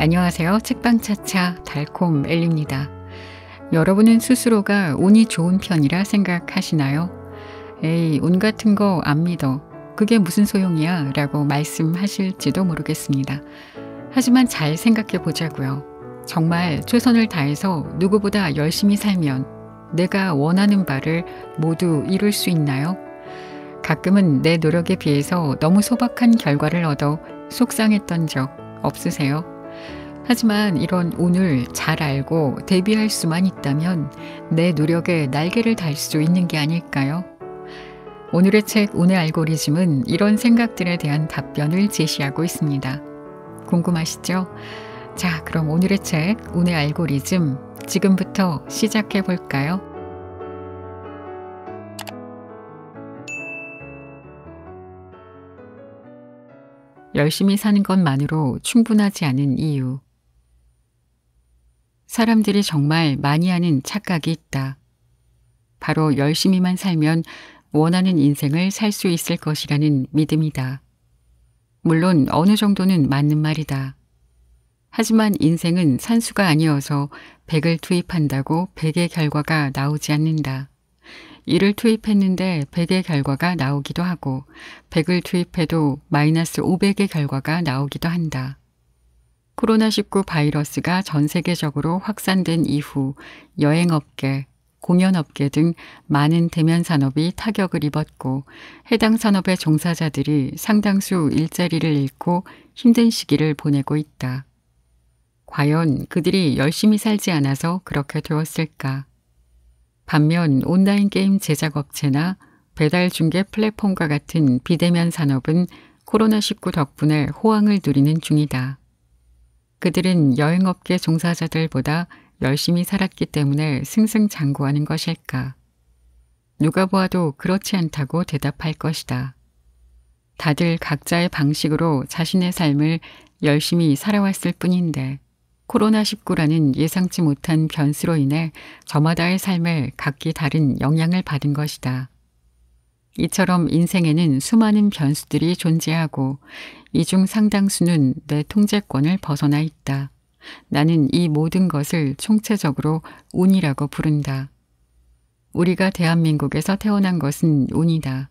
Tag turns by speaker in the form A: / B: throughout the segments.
A: 안녕하세요. 책방차차 달콤 엘리입니다. 여러분은 스스로가 운이 좋은 편이라 생각하시나요? 에이, 운 같은 거 안 믿어. 그게 무슨 소용이야? 라고 말씀하실지도 모르겠습니다. 하지만 잘 생각해 보자고요. 정말 최선을 다해서 누구보다 열심히 살면 내가 원하는 바를 모두 이룰 수 있나요? 가끔은 내 노력에 비해서 너무 소박한 결과를 얻어 속상했던 적 없으세요? 하지만 이런 운을 잘 알고 대비할 수만 있다면 내 노력에 날개를 달 수 있는 게 아닐까요? 오늘의 책 운의 알고리즘은 이런 생각들에 대한 답변을 제시하고 있습니다. 궁금하시죠? 자, 그럼 오늘의 책 운의 알고리즘 지금부터 시작해 볼까요? 열심히 사는 것만으로 충분하지 않은 이유. 사람들이 정말 많이 하는 착각이 있다. 바로 열심히만 살면 원하는 인생을 살 수 있을 것이라는 믿음이다. 물론 어느 정도는 맞는 말이다. 하지만 인생은 산수가 아니어서 100을 투입한다고 100의 결과가 나오지 않는다. 1을 투입했는데 100의 결과가 나오기도 하고 100을 투입해도 마이너스 500의 결과가 나오기도 한다. 코로나19 바이러스가 전 세계적으로 확산된 이후 여행업계, 공연업계 등 많은 대면 산업이 타격을 입었고 해당 산업의 종사자들이 상당수 일자리를 잃고 힘든 시기를 보내고 있다. 과연 그들이 열심히 살지 않아서 그렇게 되었을까? 반면 온라인 게임 제작업체나 배달 중개 플랫폼과 같은 비대면 산업은 코로나19 덕분에 호황을 누리는 중이다. 그들은 여행업계 종사자들보다 열심히 살았기 때문에 승승장구하는 것일까? 누가 보아도 그렇지 않다고 대답할 것이다. 다들 각자의 방식으로 자신의 삶을 열심히 살아왔을 뿐인데 코로나19라는 예상치 못한 변수로 인해 저마다의 삶에 각기 다른 영향을 받은 것이다. 이처럼 인생에는 수많은 변수들이 존재하고 이 중 상당수는 내 통제권을 벗어나 있다. 나는 이 모든 것을 총체적으로 운이라고 부른다. 우리가 대한민국에서 태어난 것은 운이다.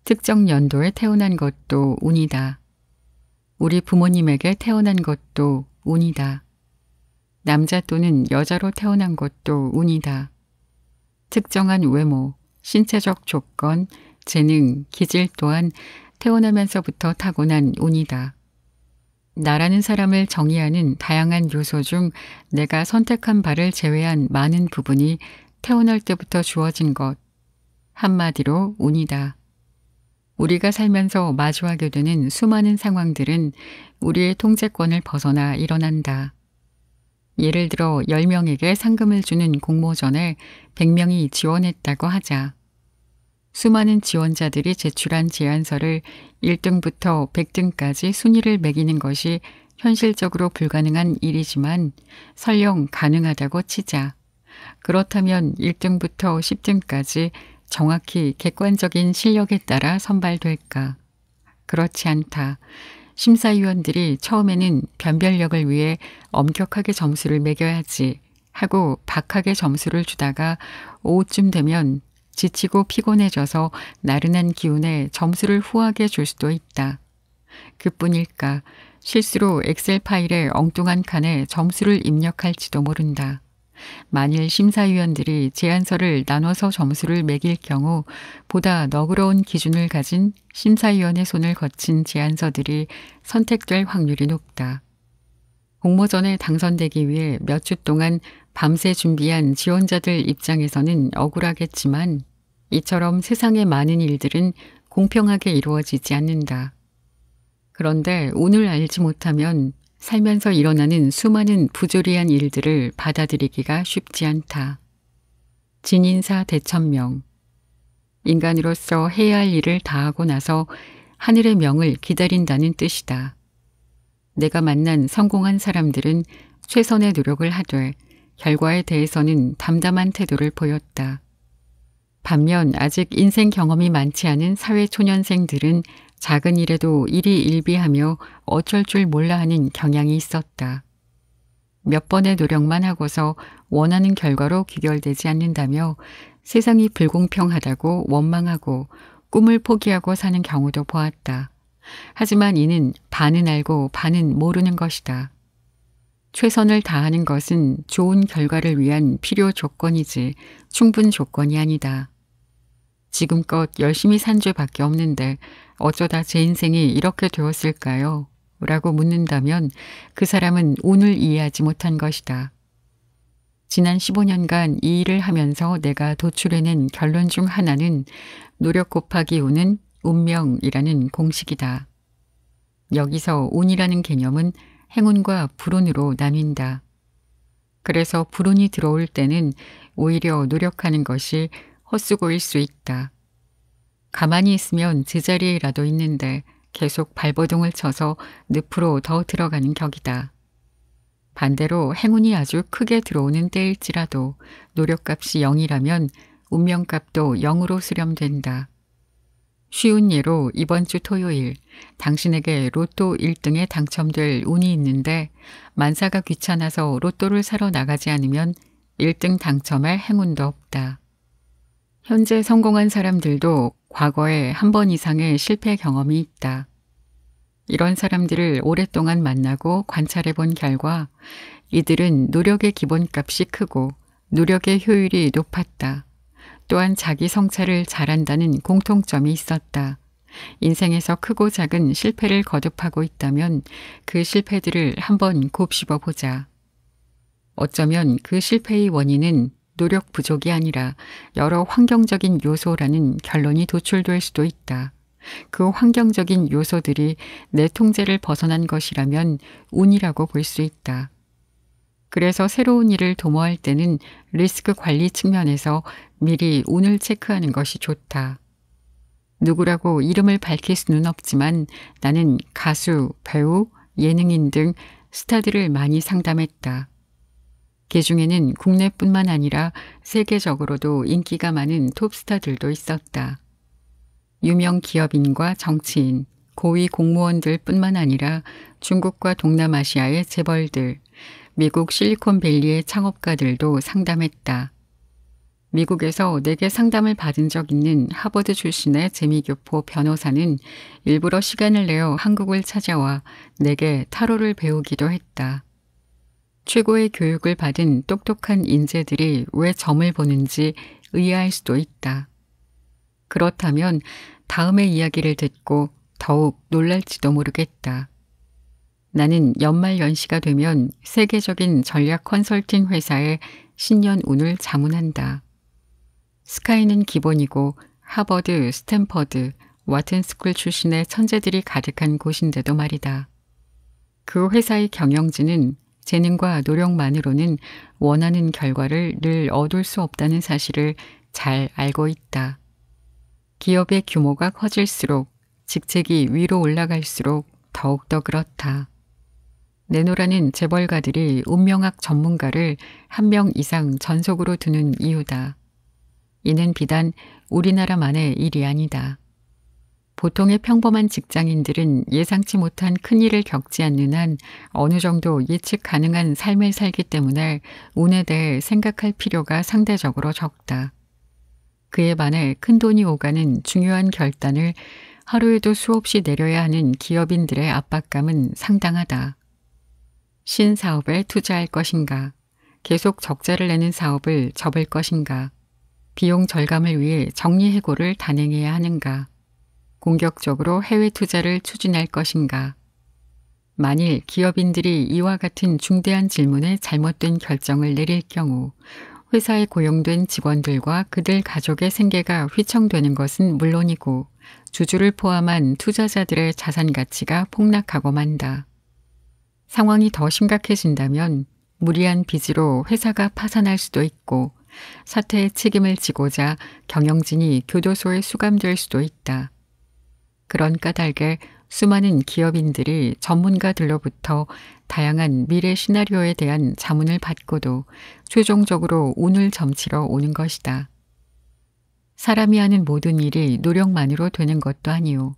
A: 특정 연도에 태어난 것도 운이다. 우리 부모님에게 태어난 것도 운이다. 남자 또는 여자로 태어난 것도 운이다. 특정한 외모, 신체적 조건, 재능, 기질 또한 태어나면서부터 타고난 운이다. 나라는 사람을 정의하는 다양한 요소 중 내가 선택한 바를 제외한 많은 부분이 태어날 때부터 주어진 것. 한마디로 운이다. 우리가 살면서 마주하게 되는 수많은 상황들은 우리의 통제권을 벗어나 일어난다. 예를 들어 10명에게 상금을 주는 공모전에 100명이 지원했다고 하자. 수많은 지원자들이 제출한 제안서를 1등부터 100등까지 순위를 매기는 것이 현실적으로 불가능한 일이지만 설령 가능하다고 치자. 그렇다면 1등부터 10등까지 정확히 객관적인 실력에 따라 선발될까? 그렇지 않다. 심사위원들이 처음에는 변별력을 위해 엄격하게 점수를 매겨야지 하고 박하게 점수를 주다가 오후쯤 되면 지치고 피곤해져서 나른한 기운에 점수를 후하게 줄 수도 있다. 그뿐일까? 실수로 엑셀 파일에 엉뚱한 칸에 점수를 입력할지도 모른다. 만일 심사위원들이 제안서를 나눠서 점수를 매길 경우 보다 너그러운 기준을 가진 심사위원의 손을 거친 제안서들이 선택될 확률이 높다. 공모전에 당선되기 위해 몇 주 동안 밤새 준비한 지원자들 입장에서는 억울하겠지만 이처럼 세상의 많은 일들은 공평하게 이루어지지 않는다. 그런데 운을 알지 못하면 살면서 일어나는 수많은 부조리한 일들을 받아들이기가 쉽지 않다. 진인사 대천명. 인간으로서 해야 할 일을 다하고 나서 하늘의 명을 기다린다는 뜻이다. 내가 만난 성공한 사람들은 최선의 노력을 하되 결과에 대해서는 담담한 태도를 보였다. 반면 아직 인생 경험이 많지 않은 사회초년생들은 작은 일에도 일희일비하며 어쩔 줄 몰라 하는 경향이 있었다. 몇 번의 노력만 하고서 원하는 결과로 귀결되지 않는다며 세상이 불공평하다고 원망하고 꿈을 포기하고 사는 경우도 보았다. 하지만 이는 반은 알고 반은 모르는 것이다. 최선을 다하는 것은 좋은 결과를 위한 필요 조건이지 충분 조건이 아니다. 지금껏 열심히 산 죄밖에 없는데 어쩌다 제 인생이 이렇게 되었을까요? 라고 묻는다면 그 사람은 운을 이해하지 못한 것이다. 지난 15년간 이 일을 하면서 내가 도출해낸 결론 중 하나는 노력 곱하기 운은 운명이라는 공식이다. 여기서 운이라는 개념은 행운과 불운으로 나뉜다. 그래서 불운이 들어올 때는 오히려 노력하는 것이 헛수고일 수 있다. 가만히 있으면 제자리에라도 있는데 계속 발버둥을 쳐서 늪으로 더 들어가는 격이다. 반대로 행운이 아주 크게 들어오는 때일지라도 노력값이 0이라면 운명값도 0으로 수렴된다. 쉬운 예로 이번 주 토요일 당신에게 로또 1등에 당첨될 운이 있는데 만사가 귀찮아서 로또를 사러 나가지 않으면 1등 당첨할 행운도 없다. 현재 성공한 사람들도 과거에 한 번 이상의 실패 경험이 있다. 이런 사람들을 오랫동안 만나고 관찰해 본 결과 이들은 노력의 기본값이 크고 노력의 효율이 높았다. 또한 자기 성찰을 잘한다는 공통점이 있었다. 인생에서 크고 작은 실패를 거듭하고 있다면 그 실패들을 한번 곱씹어 보자. 어쩌면 그 실패의 원인은 노력 부족이 아니라 여러 환경적인 요소라는 결론이 도출될 수도 있다. 그 환경적인 요소들이 내 통제를 벗어난 것이라면 운이라고 볼 수 있다. 그래서 새로운 일을 도모할 때는 리스크 관리 측면에서 미리 운을 체크하는 것이 좋다. 누구라고 이름을 밝힐 수는 없지만 나는 가수, 배우, 예능인 등 스타들을 많이 상담했다. 그 중에는 국내뿐만 아니라 세계적으로도 인기가 많은 톱스타들도 있었다. 유명 기업인과 정치인, 고위 공무원들 뿐만 아니라 중국과 동남아시아의 재벌들, 미국 실리콘밸리의 창업가들도 상담했다. 미국에서 내게 상담을 받은 적 있는 하버드 출신의 재미교포 변호사는 일부러 시간을 내어 한국을 찾아와 내게 타로를 배우기도 했다. 최고의 교육을 받은 똑똑한 인재들이 왜 점을 보는지 의아할 수도 있다. 그렇다면 다음의 이야기를 듣고 더욱 놀랄지도 모르겠다. 나는 연말연시가 되면 세계적인 전략 컨설팅 회사에 신년 운을 자문한다. 스카이는 기본이고 하버드, 스탠퍼드, 와튼스쿨 출신의 천재들이 가득한 곳인데도 말이다. 그 회사의 경영진은 재능과 노력만으로는 원하는 결과를 늘 얻을 수 없다는 사실을 잘 알고 있다. 기업의 규모가 커질수록 직책이 위로 올라갈수록 더욱더 그렇다. 내노라는 재벌가들이 운명학 전문가를 한 명 이상 전속으로 두는 이유다. 이는 비단 우리나라만의 일이 아니다. 보통의 평범한 직장인들은 예상치 못한 큰일을 겪지 않는 한 어느 정도 예측 가능한 삶을 살기 때문에 운에 대해 생각할 필요가 상대적으로 적다. 그에 반해 큰돈이 오가는 중요한 결단을 하루에도 수없이 내려야 하는 기업인들의 압박감은 상당하다. 신사업에 투자할 것인가? 계속 적자를 내는 사업을 접을 것인가? 비용 절감을 위해 정리해고를 단행해야 하는가? 공격적으로 해외 투자를 추진할 것인가? 만일 기업인들이 이와 같은 중대한 질문에 잘못된 결정을 내릴 경우 회사에 고용된 직원들과 그들 가족의 생계가 휘청되는 것은 물론이고 주주를 포함한 투자자들의 자산 가치가 폭락하고 만다. 상황이 더 심각해진다면 무리한 빚으로 회사가 파산할 수도 있고 사태의 책임을 지고자 경영진이 교도소에 수감될 수도 있다. 그런 까닭에 수많은 기업인들이 전문가들로부터 다양한 미래 시나리오에 대한 자문을 받고도 최종적으로 운을 점치러 오는 것이다. 사람이 하는 모든 일이 노력만으로 되는 것도 아니오.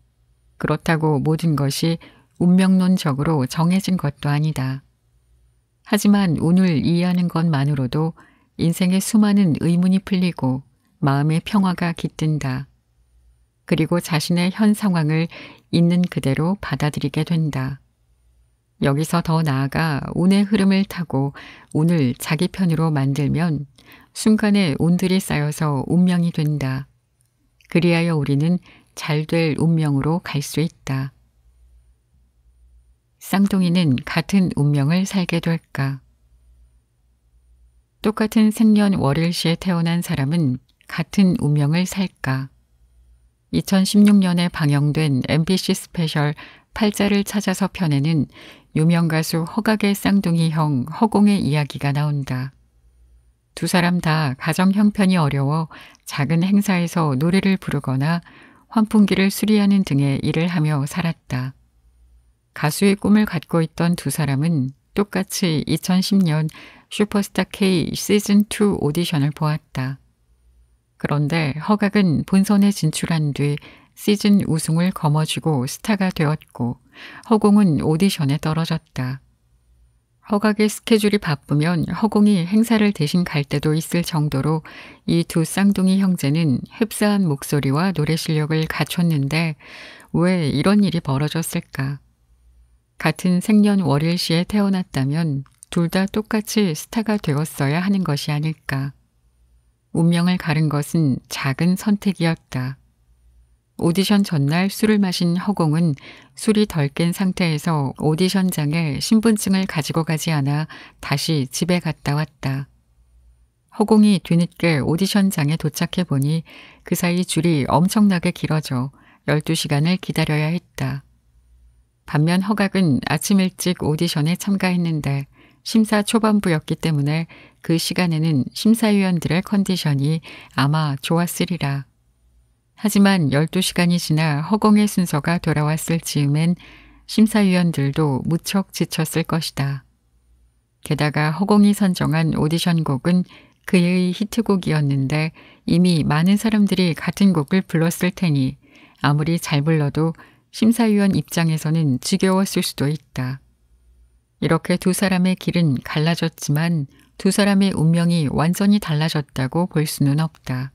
A: 그렇다고 모든 것이 운명론적으로 정해진 것도 아니다. 하지만 운을 이해하는 것만으로도 인생의 수많은 의문이 풀리고 마음의 평화가 깃든다. 그리고 자신의 현 상황을 있는 그대로 받아들이게 된다. 여기서 더 나아가 운의 흐름을 타고 운을 자기 편으로 만들면 순간에 운들이 쌓여서 운명이 된다. 그리하여 우리는 잘될 운명으로 갈 수 있다. 쌍둥이는 같은 운명을 살게 될까? 똑같은 생년월일시에 태어난 사람은 같은 운명을 살까? 2016년에 방영된 MBC 스페셜 팔자를 찾아서 편에는 유명 가수 허각의 쌍둥이 형 허공의 이야기가 나온다. 두 사람 다 가정 형편이 어려워 작은 행사에서 노래를 부르거나 환풍기를 수리하는 등의 일을 하며 살았다. 가수의 꿈을 갖고 있던 두 사람은 똑같이 2010년 슈퍼스타 K 시즌2 오디션을 보았다. 그런데 허각은 본선에 진출한 뒤 시즌 우승을 거머쥐고 스타가 되었고 허공은 오디션에 떨어졌다. 허각의 스케줄이 바쁘면 허공이 행사를 대신 갈 때도 있을 정도로 이 두 쌍둥이 형제는 흡사한 목소리와 노래 실력을 갖췄는데 왜 이런 일이 벌어졌을까? 같은 생년월일시에 태어났다면 둘 다 똑같이 스타가 되었어야 하는 것이 아닐까? 운명을 가른 것은 작은 선택이었다. 오디션 전날 술을 마신 허공은 술이 덜 깬 상태에서 오디션장에 신분증을 가지고 가지 않아 다시 집에 갔다 왔다. 허공이 뒤늦게 오디션장에 도착해 보니 그 사이 줄이 엄청나게 길어져 12시간을 기다려야 했다. 반면 허각은 아침 일찍 오디션에 참가했는데 심사 초반부였기 때문에 그 시간에는 심사위원들의 컨디션이 아마 좋았으리라. 하지만 12시간이 지나 허공의 순서가 돌아왔을 즈음엔 심사위원들도 무척 지쳤을 것이다. 게다가 허공이 선정한 오디션 곡은 그의 히트곡이었는데 이미 많은 사람들이 같은 곡을 불렀을 테니 아무리 잘 불러도 심사위원 입장에서는 지겨웠을 수도 있다. 이렇게 두 사람의 길은 갈라졌지만 두 사람의 운명이 완전히 달라졌다고 볼 수는 없다.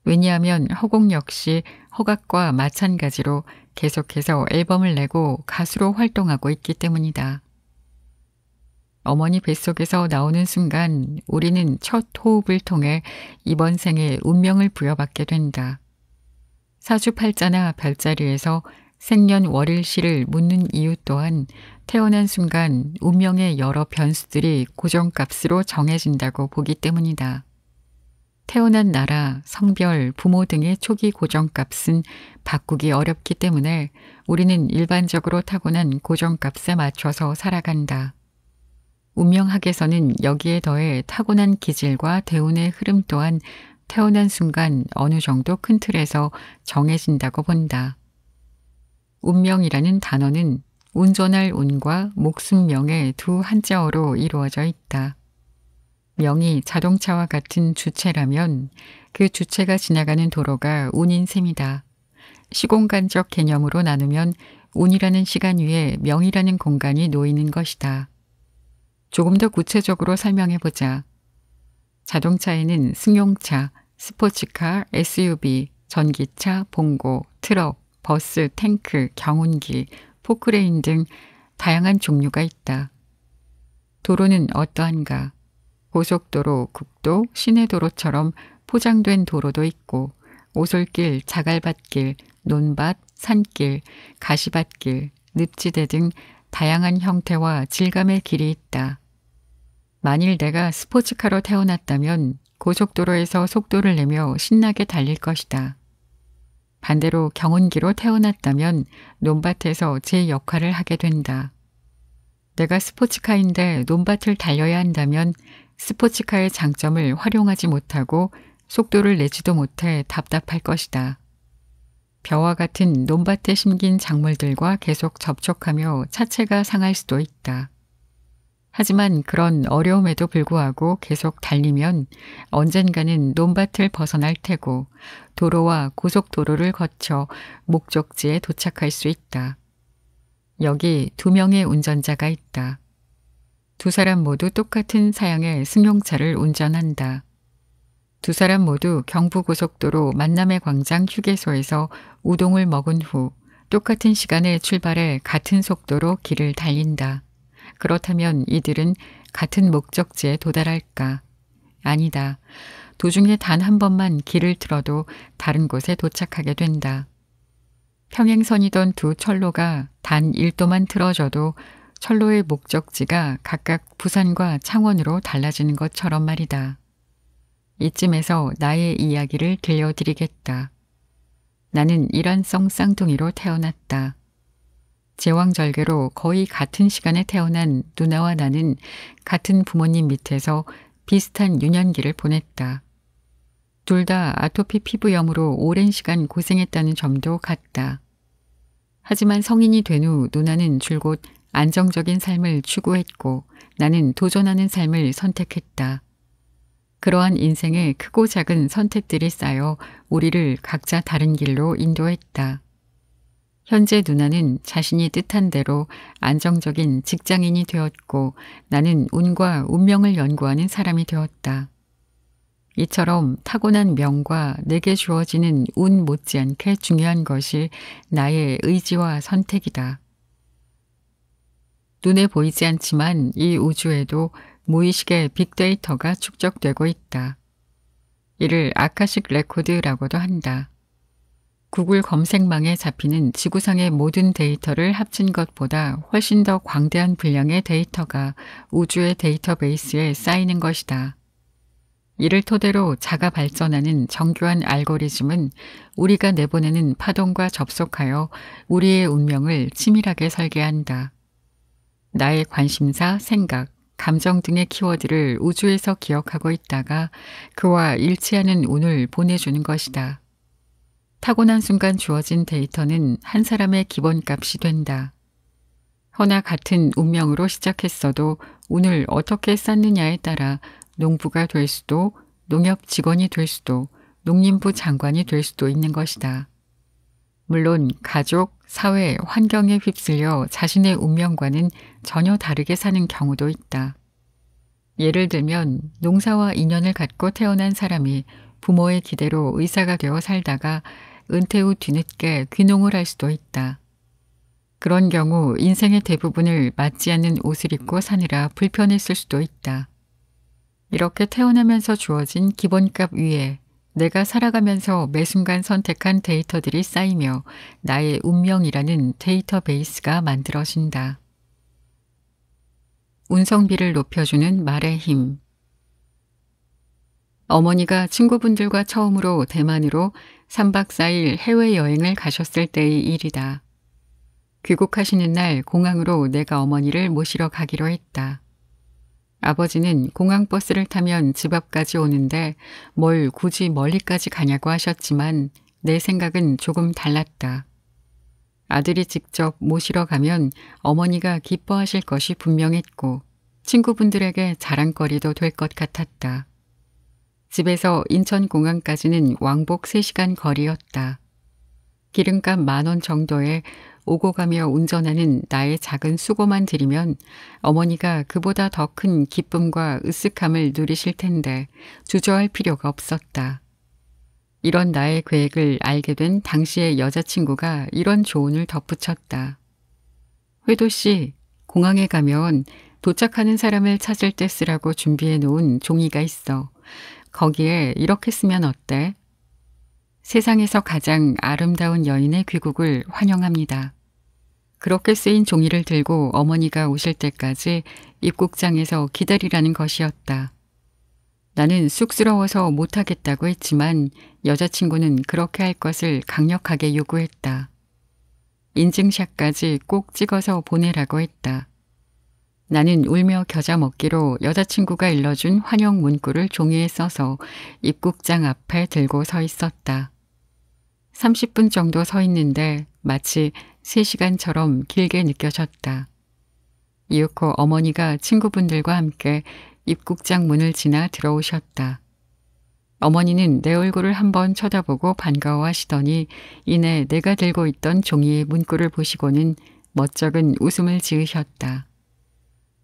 A: 왜냐하면 허공 역시 허각과 마찬가지로 계속해서 앨범을 내고 가수로 활동하고 있기 때문이다. 어머니 뱃속에서 나오는 순간 우리는 첫 호흡을 통해 이번 생에 운명을 부여받게 된다. 사주팔자나 별자리에서 생년월일시를 묻는 이유 또한 태어난 순간 운명의 여러 변수들이 고정값으로 정해진다고 보기 때문이다. 태어난 나라, 성별, 부모 등의 초기 고정값은 바꾸기 어렵기 때문에 우리는 일반적으로 타고난 고정값에 맞춰서 살아간다. 운명학에서는 여기에 더해 타고난 기질과 대운의 흐름 또한 태어난 순간 어느 정도 큰 틀에서 정해진다고 본다. 운명이라는 단어는 운전할 운과 목숨명의 두 한자어로 이루어져 있다. 명이 자동차와 같은 주체라면 그 주체가 지나가는 도로가 운인 셈이다. 시공간적 개념으로 나누면 운이라는 시간 위에 명이라는 공간이 놓이는 것이다. 조금 더 구체적으로 설명해보자. 자동차에는 승용차, 스포츠카, SUV, 전기차, 봉고, 트럭, 버스, 탱크, 경운기, 포크레인 등 다양한 종류가 있다. 도로는 어떠한가? 고속도로, 국도, 시내도로처럼 포장된 도로도 있고 오솔길, 자갈밭길, 논밭, 산길, 가시밭길, 늪지대 등 다양한 형태와 질감의 길이 있다. 만일 내가 스포츠카로 태어났다면 고속도로에서 속도를 내며 신나게 달릴 것이다. 반대로 경운기로 태어났다면 논밭에서 제 역할을 하게 된다. 내가 스포츠카인데 논밭을 달려야 한다면 스포츠카의 장점을 활용하지 못하고 속도를 내지도 못해 답답할 것이다. 벼와 같은 논밭에 심긴 작물들과 계속 접촉하며 차체가 상할 수도 있다. 하지만 그런 어려움에도 불구하고 계속 달리면 언젠가는 논밭을 벗어날 테고 도로와 고속도로를 거쳐 목적지에 도착할 수 있다. 여기 2명의 운전자가 있다. 2사람 모두 똑같은 사양의 승용차를 운전한다. 2사람 모두 경부고속도로 만남의 광장 휴게소에서 우동을 먹은 후 똑같은 시간에 출발해 같은 속도로 길을 달린다. 그렇다면 이들은 같은 목적지에 도달할까? 아니다. 도중에 단 한 번만 길을 틀어도 다른 곳에 도착하게 된다. 평행선이던 2 철로가 단 1도만 틀어져도 철로의 목적지가 각각 부산과 창원으로 달라지는 것처럼 말이다. 이쯤에서 나의 이야기를 들려드리겠다. 나는 이란성 쌍둥이로 태어났다. 제왕절개로 거의 같은 시간에 태어난 누나와 나는 같은 부모님 밑에서 비슷한 유년기를 보냈다. 둘 다 아토피 피부염으로 오랜 시간 고생했다는 점도 같다. 하지만 성인이 된 후 누나는 줄곧 안정적인 삶을 추구했고 나는 도전하는 삶을 선택했다. 그러한 인생의 크고 작은 선택들이 쌓여 우리를 각자 다른 길로 인도했다. 현재 누나는 자신이 뜻한 대로 안정적인 직장인이 되었고 나는 운과 운명을 연구하는 사람이 되었다. 이처럼 타고난 명과 내게 주어지는 운 못지않게 중요한 것이 나의 의지와 선택이다. 눈에 보이지 않지만 이 우주에도 무의식의 빅데이터가 축적되고 있다. 이를 아카식 레코드라고도 한다. 구글 검색망에 잡히는 지구상의 모든 데이터를 합친 것보다 훨씬 더 광대한 분량의 데이터가 우주의 데이터베이스에 쌓이는 것이다. 이를 토대로 자가 발전하는 정교한 알고리즘은 우리가 내보내는 파동과 접속하여 우리의 운명을 치밀하게 설계한다. 나의 관심사, 생각, 감정 등의 키워드를 우주에서 기억하고 있다가 그와 일치하는 운을 보내주는 것이다. 타고난 순간 주어진 데이터는 한 사람의 기본값이 된다. 허나 같은 운명으로 시작했어도 운을 어떻게 쌓느냐에 따라 농부가 될 수도, 농협 직원이 될 수도, 농림부 장관이 될 수도 있는 것이다. 물론 가족, 사회, 환경에 휩쓸려 자신의 운명과는 전혀 다르게 사는 경우도 있다. 예를 들면 농사와 인연을 갖고 태어난 사람이 부모의 기대로 의사가 되어 살다가 은퇴 후 뒤늦게 귀농을 할 수도 있다. 그런 경우 인생의 대부분을 맞지 않는 옷을 입고 사느라 불편했을 수도 있다. 이렇게 태어나면서 주어진 기본값 위에 내가 살아가면서 매 순간 선택한 데이터들이 쌓이며 나의 운명이라는 데이터베이스가 만들어진다. 운성비를 높여주는 말의 힘. 어머니가 친구분들과 처음으로 대만으로 3박 4일 해외여행을 가셨을 때의 일이다. 귀국하시는 날 공항으로 내가 어머니를 모시러 가기로 했다. 아버지는 공항버스를 타면 집 앞까지 오는데 뭘 굳이 멀리까지 가냐고 하셨지만 내 생각은 조금 달랐다. 아들이 직접 모시러 가면 어머니가 기뻐하실 것이 분명했고 친구분들에게 자랑거리도 될 것 같았다. 집에서 인천공항까지는 왕복 3시간 거리였다. 기름값 10,000원 정도에 오고 가며 운전하는 나의 작은 수고만 들이면 어머니가 그보다 더 큰 기쁨과 으쓱함을 누리실 텐데 주저할 필요가 없었다. 이런 나의 계획을 알게 된 당시의 여자친구가 이런 조언을 덧붙였다. 회도 씨, 공항에 가면 도착하는 사람을 찾을 때 쓰라고 준비해 놓은 종이가 있어. 거기에 이렇게 쓰면 어때? 세상에서 가장 아름다운 여인의 귀국을 환영합니다. 그렇게 쓰인 종이를 들고 어머니가 오실 때까지 입국장에서 기다리라는 것이었다. 나는 쑥스러워서 못하겠다고 했지만 여자친구는 그렇게 할 것을 강력하게 요구했다. 인증샷까지 꼭 찍어서 보내라고 했다. 나는 울며 겨자 먹기로 여자친구가 일러준 환영 문구를 종이에 써서 입국장 앞에 들고 서 있었다. 30분 정도 서 있는데 마치 3시간처럼 길게 느껴졌다. 이윽고 어머니가 친구분들과 함께 입국장 문을 지나 들어오셨다. 어머니는 내 얼굴을 한번 쳐다보고 반가워하시더니 이내 내가 들고 있던 종이의 문구를 보시고는 멋쩍은 웃음을 지으셨다.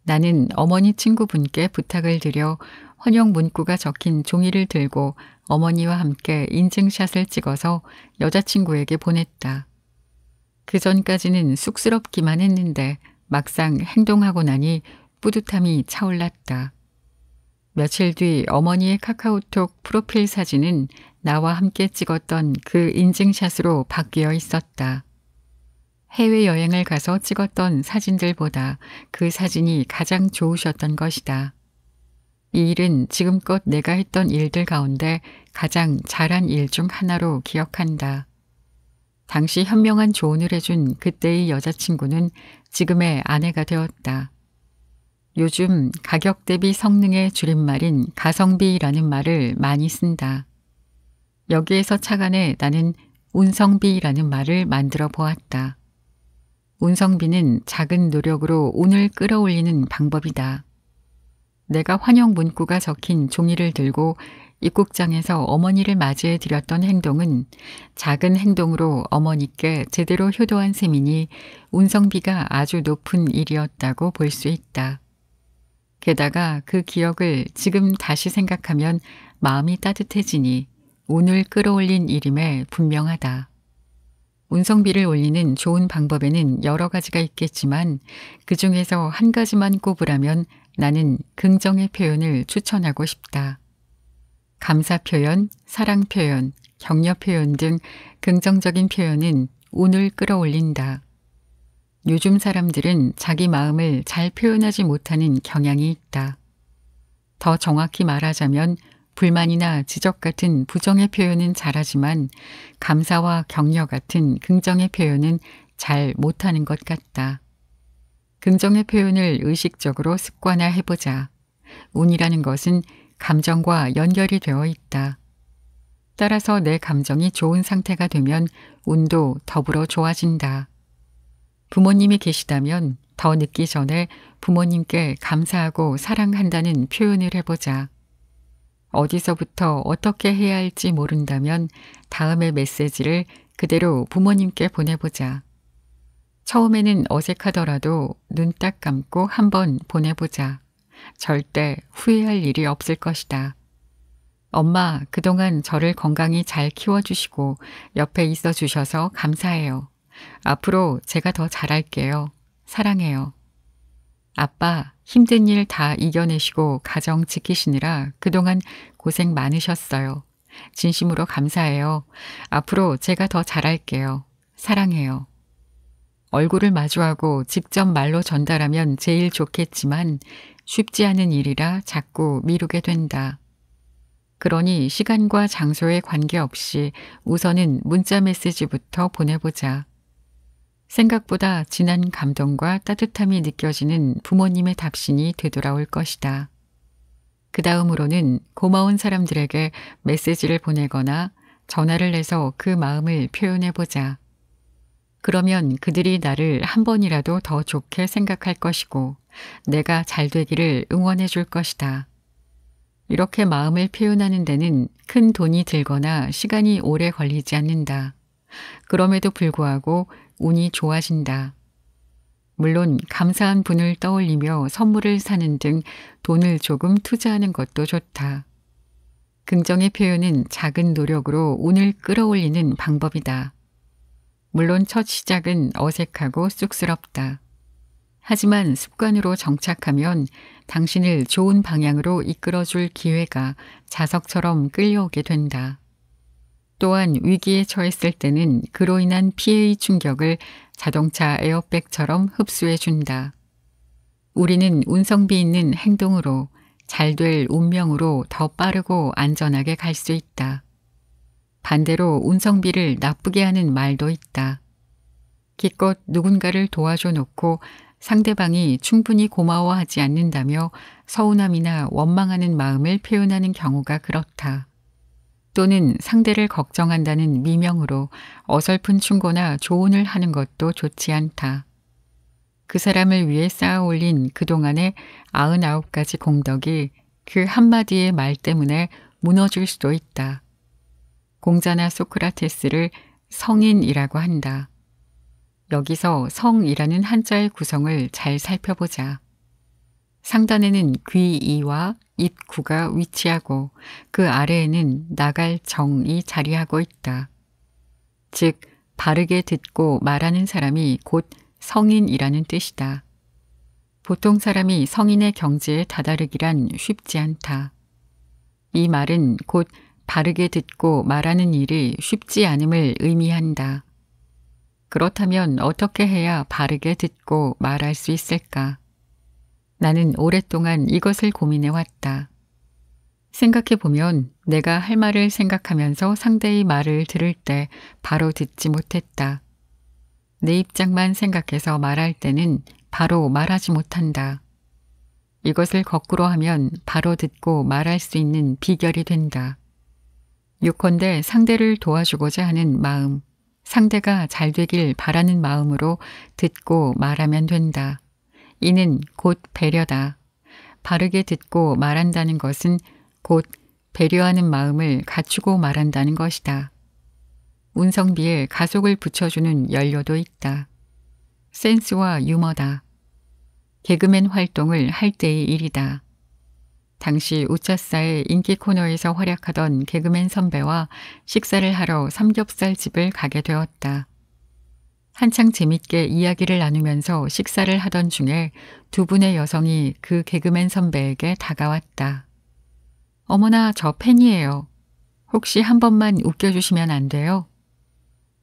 A: 나는 어머니 친구분께 부탁을 드려 환영 문구가 적힌 종이를 들고 어머니와 함께 인증샷을 찍어서 여자친구에게 보냈다. 그 전까지는 쑥스럽기만 했는데 막상 행동하고 나니 뿌듯함이 차올랐다. 며칠 뒤 어머니의 카카오톡 프로필 사진은 나와 함께 찍었던 그 인증샷으로 바뀌어 있었다. 해외여행을 가서 찍었던 사진들보다 그 사진이 가장 좋으셨던 것이다. 이 일은 지금껏 내가 했던 일들 가운데 가장 잘한 일 중 하나로 기억한다. 당시 현명한 조언을 해준 그때의 여자친구는 지금의 아내가 되었다. 요즘 가격 대비 성능의 줄임말인 가성비라는 말을 많이 쓴다. 여기에서 착안해 나는 운성비라는 말을 만들어 보았다. 운성비는 작은 노력으로 운을 끌어올리는 방법이다. 내가 환영 문구가 적힌 종이를 들고 입국장에서 어머니를 맞이해 드렸던 행동은 작은 행동으로 어머니께 제대로 효도한 셈이니 운성비가 아주 높은 일이었다고 볼 수 있다. 게다가 그 기억을 지금 다시 생각하면 마음이 따뜻해지니 운을 끌어올린 일임에 분명하다. 운성비를 올리는 좋은 방법에는 여러 가지가 있겠지만 그 중에서 한 가지만 꼽으라면 나는 긍정의 표현을 추천하고 싶다. 감사 표현, 사랑 표현, 격려 표현 등 긍정적인 표현은 운을 끌어올린다. 요즘 사람들은 자기 마음을 잘 표현하지 못하는 경향이 있다. 더 정확히 말하자면 불만이나 지적 같은 부정의 표현은 잘하지만 감사와 격려 같은 긍정의 표현은 잘 못하는 것 같다. 긍정의 표현을 의식적으로 습관화해보자. 운이라는 것은 감정과 연결이 되어 있다. 따라서 내 감정이 좋은 상태가 되면 운도 더불어 좋아진다. 부모님이 계시다면 더 늦기 전에 부모님께 감사하고 사랑한다는 표현을 해보자. 어디서부터 어떻게 해야 할지 모른다면 다음의 메시지를 그대로 부모님께 보내보자. 처음에는 어색하더라도 눈 딱 감고 한번 보내보자. 절대 후회할 일이 없을 것이다. 엄마, 그동안 저를 건강히 잘 키워주시고 옆에 있어 주셔서 감사해요. 앞으로 제가 더 잘할게요. 사랑해요. 아빠, 힘든 일 다 이겨내시고 가정 지키시느라 그동안 고생 많으셨어요. 진심으로 감사해요. 앞으로 제가 더 잘할게요. 사랑해요. 얼굴을 마주하고 직접 말로 전달하면 제일 좋겠지만 쉽지 않은 일이라 자꾸 미루게 된다. 그러니 시간과 장소에 관계없이 우선은 문자 메시지부터 보내보자. 생각보다 진한 감동과 따뜻함이 느껴지는 부모님의 답신이 되돌아올 것이다. 그 다음으로는 고마운 사람들에게 메시지를 보내거나 전화를 해서 그 마음을 표현해보자. 그러면 그들이 나를 한 번이라도 더 좋게 생각할 것이고 내가 잘 되기를 응원해 줄 것이다. 이렇게 마음을 표현하는 데는 큰 돈이 들거나 시간이 오래 걸리지 않는다. 그럼에도 불구하고 운이 좋아진다. 물론 감사한 분을 떠올리며 선물을 사는 등 돈을 조금 투자하는 것도 좋다. 긍정의 표현은 작은 노력으로 운을 끌어올리는 방법이다. 물론 첫 시작은 어색하고 쑥스럽다. 하지만 습관으로 정착하면 당신을 좋은 방향으로 이끌어줄 기회가 자석처럼 끌려오게 된다. 또한 위기에 처했을 때는 그로 인한 피해의 충격을 자동차 에어백처럼 흡수해 준다. 우리는 운성비 있는 행동으로 잘 될 운명으로 더 빠르고 안전하게 갈 수 있다. 반대로 운성비를 나쁘게 하는 말도 있다. 기껏 누군가를 도와줘 놓고 상대방이 충분히 고마워하지 않는다며 서운함이나 원망하는 마음을 표현하는 경우가 그렇다. 또는 상대를 걱정한다는 미명으로 어설픈 충고나 조언을 하는 것도 좋지 않다. 그 사람을 위해 쌓아 올린 그동안의 99가지 공덕이 그 한마디의 말 때문에 무너질 수도 있다. 공자나 소크라테스를 성인이라고 한다. 여기서 성이라는 한자의 구성을 잘 살펴보자. 상단에는 귀이와 입구가 위치하고 그 아래에는 나갈 정이 자리하고 있다. 즉 바르게 듣고 말하는 사람이 곧 성인이라는 뜻이다. 보통 사람이 성인의 경지에 다다르기란 쉽지 않다. 이 말은 곧 바르게 듣고 말하는 일이 쉽지 않음을 의미한다. 그렇다면 어떻게 해야 바르게 듣고 말할 수 있을까? 나는 오랫동안 이것을 고민해 왔다. 생각해보면 내가 할 말을 생각하면서 상대의 말을 들을 때 바로 듣지 못했다. 내 입장만 생각해서 말할 때는 바로 말하지 못한다. 이것을 거꾸로 하면 바로 듣고 말할 수 있는 비결이 된다. 요컨대 상대를 도와주고자 하는 마음, 상대가 잘 되길 바라는 마음으로 듣고 말하면 된다. 이는 곧 배려다. 바르게 듣고 말한다는 것은 곧 배려하는 마음을 갖추고 말한다는 것이다. 운성비에 가속을 붙여주는 연료도 있다. 센스와 유머다. 개그맨 활동을 할 때의 일이다. 당시 우차사의 인기 코너에서 활약하던 개그맨 선배와 식사를 하러 삼겹살집을 가게 되었다. 한창 재밌게 이야기를 나누면서 식사를 하던 중에 두 분의 여성이 그 개그맨 선배에게 다가왔다. 어머나, 저 팬이에요. 혹시 한 번만 웃겨주시면 안 돼요?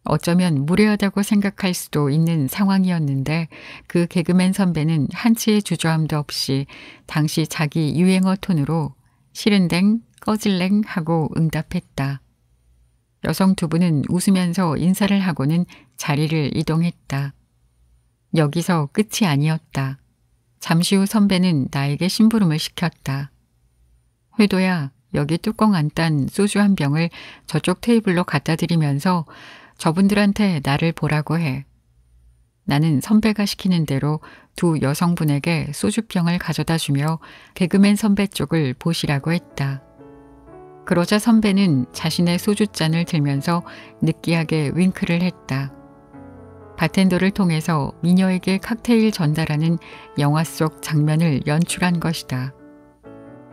A: 어쩌면 무례하다고 생각할 수도 있는 상황이었는데 그 개그맨 선배는 한치의 주저함도 없이 당시 자기 유행어 톤으로 싫은댕, 꺼질랭 하고 응답했다. 여성 두 분은 웃으면서 인사를 하고는 자리를 이동했다. 여기서 끝이 아니었다. 잠시 후 선배는 나에게 심부름을 시켰다. 회도야, 여기 뚜껑 안 딴 소주 한 병을 저쪽 테이블로 갖다 드리면서 저분들한테 나를 보라고 해. 나는 선배가 시키는 대로 두 여성분에게 소주병을 가져다 주며 개그맨 선배 쪽을 보시라고 했다. 그러자 선배는 자신의 소주잔을 들면서 느끼하게 윙크를 했다. 바텐더를 통해서 미녀에게 칵테일 전달하는 영화 속 장면을 연출한 것이다.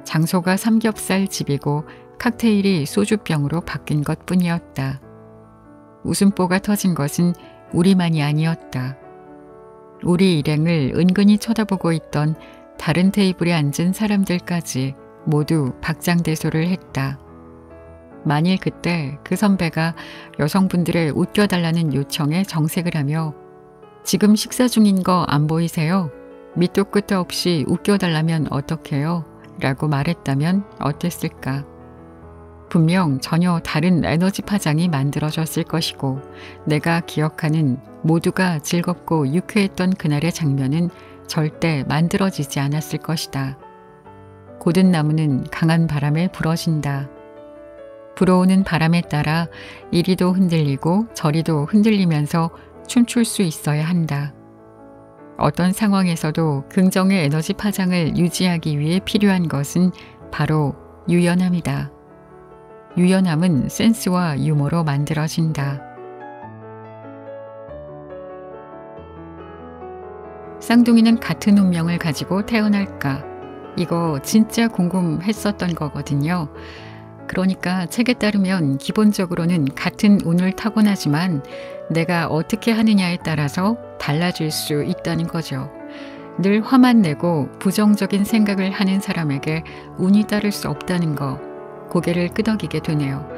A: 장소가 삼겹살 집이고 칵테일이 소주병으로 바뀐 것뿐이었다. 웃음보가 터진 것은 우리만이 아니었다. 우리 일행을 은근히 쳐다보고 있던 다른 테이블에 앉은 사람들까지 모두 박장대소를 했다. 만일 그때 그 선배가 여성분들의 웃겨달라는 요청에 정색을 하며 지금 식사 중인 거 안 보이세요? 밑도 끝도 없이 웃겨달라면 어떡해요? 라고 말했다면 어땠을까? 분명 전혀 다른 에너지 파장이 만들어졌을 것이고 내가 기억하는 모두가 즐겁고 유쾌했던 그날의 장면은 절대 만들어지지 않았을 것이다. 고든 나무는 강한 바람에 부러진다. 불어오는 바람에 따라 이리도 흔들리고 저리도 흔들리면서 춤출 수 있어야 한다. 어떤 상황에서도 긍정의 에너지 파장을 유지하기 위해 필요한 것은 바로 유연함이다. 유연함은 센스와 유머로 만들어진다. 쌍둥이는 같은 운명을 가지고 태어날까? 이거 진짜 궁금했었던 거거든요. 그러니까 책에 따르면 기본적으로는 같은 운을 타고나지만 내가 어떻게 하느냐에 따라서 달라질 수 있다는 거죠. 늘 화만 내고 부정적인 생각을 하는 사람에게 운이 따를 수 없다는 거, 고개를 끄덕이게 되네요.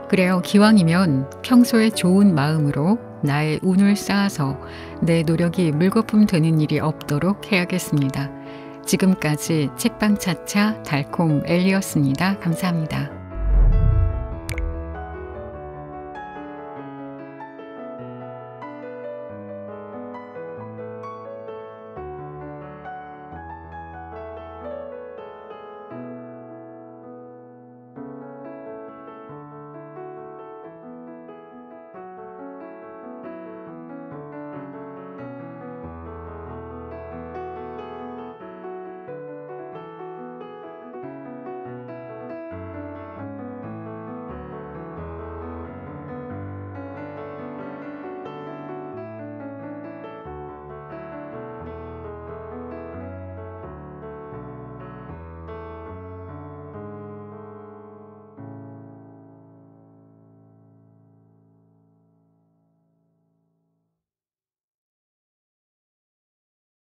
A: 그래요. 기왕이면 평소에 좋은 마음으로 나의 운을 쌓아서 내 노력이 물거품 되는 일이 없도록 해야겠습니다. 지금까지 책방차차 달콤 엘리였습니다. 감사합니다.